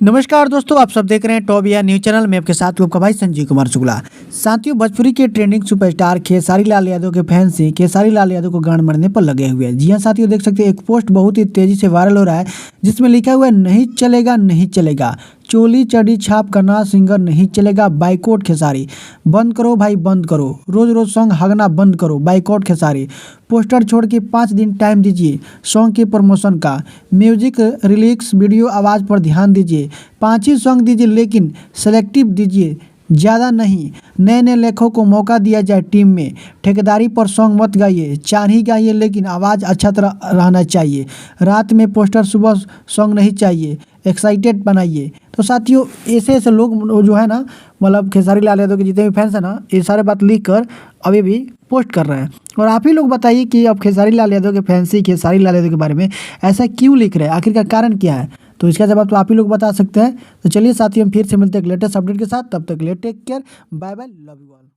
नमस्कार दोस्तों, आप सब देख रहे हैं टॉप या न्यूज चैनल में। आपके साथ आपका भाई संजीव कुमार शुक्ला। साथियों, भोजपुरी के ट्रेंडिंग सुपरस्टार खेसारी लाल यादव के फैंस ही खेसारी लाल यादव को गांड मरने पर लगे हुए हैं। जी हां साथियों, देख सकते हैं एक पोस्ट बहुत ही तेजी से वायरल हो रहा है जिसमें लिखा हुआ है नहीं चलेगा नहीं चलेगा, चोली चढ़ी छाप करना सिंगर नहीं चलेगा, बाइकआउट खेसारी, बंद करो भाई बंद करो, रोज रोज सॉन्ग हगना बंद करो, बाइकआउट खेसारी, पोस्टर छोड़ के 5 दिन टाइम दीजिए सॉन्ग के प्रमोशन का, म्यूजिक रिलीक्स वीडियो आवाज़ पर ध्यान दीजिए, 5 ही सॉन्ग दीजिए लेकिन सेलेक्टिव दीजिए, ज़्यादा नहीं, नए नए लेखों को मौका दिया जाए टीम में, ठेकेदारी पर सॉन्ग मत गाइए, 4 ही गाइए लेकिन आवाज़ अच्छा तरह रहना चाहिए, रात में पोस्टर सुबह सॉन्ग नहीं चाहिए, एक्साइटेड बनाइए। तो साथियों, ऐसे ऐसे लोग जो है ना, मतलब खेसारी लाल यादव के जितने भी फैंस हैं ना, ये सारे बात लिख कर अभी भी पोस्ट कर रहे हैं। और आप ही लोग बताइए कि अब खेसारी लाल यादव के फैंस ही खेसारी लाल यादव के बारे में ऐसा क्यों लिख रहे हैं, आखिर का कारण क्या है? तो इसका जवाब तो आप ही लोग बता सकते हैं। तो चलिए साथियों, हम फिर से मिलते हैं एक लेटेस्ट अपडेट के साथ। तब तक के लिए take care, bye bye, love you all.